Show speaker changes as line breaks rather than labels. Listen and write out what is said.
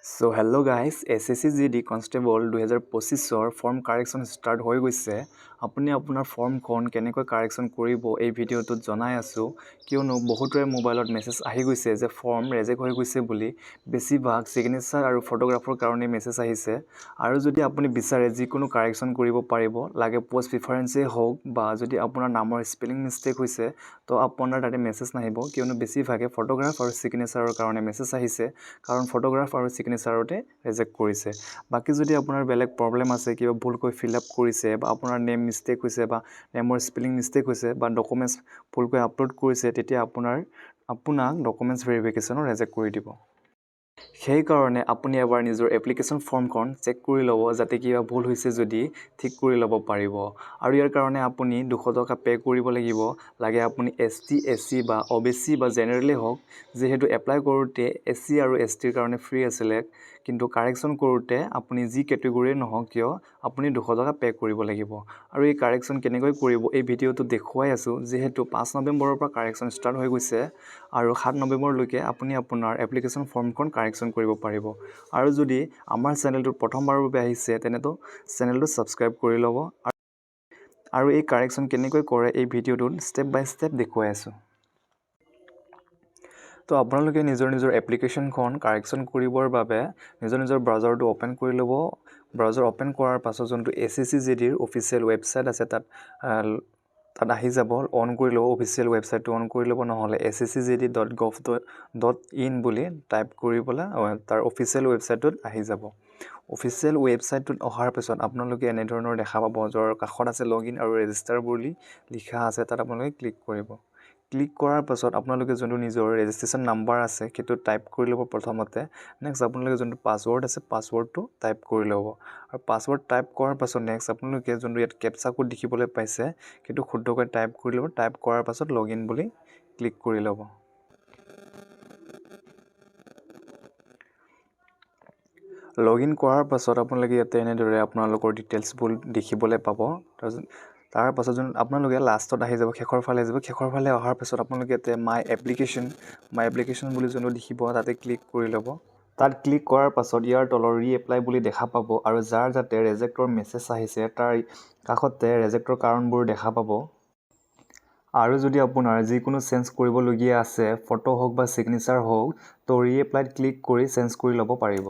So hello' guys SSC GD constable 2025 form correction start হৈ গৈছে। আপুনি আপোনাৰ ফৰ্মখন কেনেকৈ কাৰেকশ্যন কৰিব এই ভিডিঅ'টোত জনাই আছোঁ, কিয়নো বহুতৰে মোবাইলত মেছেজ আহি গৈছে যে ফৰ্ম ৰেজেক্ট হৈ গৈছে বুলি। বেছিভাগ ছিগনেচাৰ আৰু ফটোগ্ৰাফৰ কাৰণে মেছেজ আহিছে। আৰু যদি আপুনি বিচাৰে যিকোনো কাৰেকশ্যন কৰিব পাৰিব, লাগে পোষ্ট প্ৰিফাৰেঞ্চেই হওক বা যদি আপোনাৰ নামৰ স্পেলিং মিষ্টেক হৈছে তো আপোনাৰ তাতে মেছেজ নাহিব, কিয়নো বেছিভাগে ফটোগ্ৰাফ আৰু ছিগনেচাৰৰ কাৰণে মেছেজ আহিছে, কাৰণ ফটোগ্ৰাফ আৰু ছিগনেচাৰতে ৰেজেক্ট কৰিছে। বাকী যদি আপোনাৰ বেলেগ প্ৰব্লেম আছে, কিবা ভুলকৈ ফিল আপ কৰিছে বা আপোনাৰ নেম মিষ্টেক হৈছে বা নেমৰ স্পেলিং মিষ্টেক হৈছে বা ডকুমেণ্টছ ভুলকৈ আপলোড কৰিছে, তেতিয়া আপোনাক ডকুমেণ্টছ ভেৰিফিকেশ্যনো ৰেজেক্ট কৰি দিব। সেইকাৰণে আপুনি এবাৰ নিজৰ এপ্লিকেশ্যন ফৰ্মখন চেক কৰি ল'ব, যাতে কিবা ভুল হৈছে যদি ঠিক কৰি ল'ব পাৰিব। আৰু ইয়াৰ কাৰণে আপুনি 200 টকা পে' কৰিব লাগিব। লাগে আপুনি ST SC বা OBC বা জেনেৰেলেই হওক, যিহেতু এপ্লাই কৰোঁতে SC আৰু STৰ কাৰণে ফ্ৰী আছিলে, কিন্তু কাৰেকশ্যন কৰোঁতে আপুনি যি কেটেগৰীয়ে নহওক কিয় আপুনি 200 টকা পে' কৰিব লাগিব। আৰু এই কাৰেকশ্যন কেনেকৈ কৰিব এই ভিডিঅ'টো দেখুৱাই আছোঁ, যিহেতু 5 নৱেম্বৰৰ পৰা কাৰেকশ্যন ষ্টাৰ্ট হৈ গৈছে আৰু 7 নৱেম্বৰলৈকে আপুনি আপোনাৰ এপ্লিকেশ্যন ফৰ্মখন কাৰেকশ্যন কৰিব পাৰিব। আৰু যদি আমাৰ চেনেলটোত প্ৰথমবাৰৰ বাবে আহিছে, তেনেতো চেনেলটো ছাবস্ক্ৰাইব কৰি ল'ব। আৰু এই কাৰেকশ্যন কেনেকৈ কৰে এই ভিডিঅ'টোত ষ্টেপ বাই ষ্টেপ দেখুৱাই আছোঁ। তো আপোনালোকে নিজৰ এপ্লিকেশ্যনখন কাৰেকশ্যন কৰিবৰ বাবে নিজৰ ব্ৰাউজাৰটো অ'পেন কৰি ল'ব। ব্ৰাউজাৰ অ'পেন কৰাৰ পাছত যোনটো SSC GDৰ অফিচিয়েল ৱেবছাইট আছে তাত আহি যাব, অন কৰি ল'ব। অফিচিয়েল ৱেবছাইটটো অন কৰি ল'ব, নহ'লে sscgd.gov.in বুলি টাইপ কৰি পেলাই তাৰ অফিচিয়েল ৱেবছাইটটোত আহি যাব। অফিচিয়েল ৱেবছাইটটোত অহাৰ পিছত আপোনালোকে এনেধৰণৰ দেখা পাব, য'ৰ কাষত আছে লগইন আৰু ৰেজিষ্টাৰ বুলি লিখা আছে, তাত আপোনালোকে ক্লিক কৰিব। ক্লিক কৰাৰ পাছত আপোনালোকে যোনটো নিজৰ ৰেজিষ্ট্ৰেশ্যন নাম্বাৰ আছে সেইটো টাইপ কৰি ল'ব প্ৰথমতে। নেক্সট আপোনালোকে যোনটো পাছৱৰ্ড আছে পাছৱৰ্ডটো টাইপ কৰি ল'ব। আৰু পাছৱৰ্ড টাইপ কৰাৰ পাছত নেক্সট আপোনালোকে যোনটো ইয়াত কেপচা কোড দেখিবলৈ পাইছে সেইটো শুদ্ধকৈ টাইপ কৰি ল'ব। টাইপ কৰাৰ পাছত লগইন বুলি ক্লিক কৰি ল'ব। লগইন কৰাৰ পাছত আপোনালোকে ইয়াতে এনেদৰে আপোনালোকৰ ডিটেইলছবোৰ দেখিবলৈ পাব। তাৰ পাছত আপোনালোকে লাষ্টত আহি যাব, শেষৰ ফালে যাব। শেষৰ ফালে অহাৰ পাছত আপোনালোকে ইয়াতে মাই এপ্লিকেশ্যন বুলি যোনটো দেখিব তাতে ক্লিক কৰি ল'ব। তাত ক্লিক কৰাৰ পাছত ইয়াৰ তলৰ ৰি-এপ্লাই বুলি দেখা পাব, আৰু যাৰ যাতে ৰেজেক্টৰ মেছেজ আহিছে তাৰ কাষতে ৰেজেক্টৰ কাৰণবোৰ দেখা পাব। আৰু যদি আপোনাৰ যিকোনো চেঞ্জ কৰিবলগীয়া আছে, ফটো হওক বা ছিগনেচাৰ হওক, তো ৰি-এপ্লাইত ক্লিক কৰি চেঞ্জ কৰি ল'ব পাৰিব।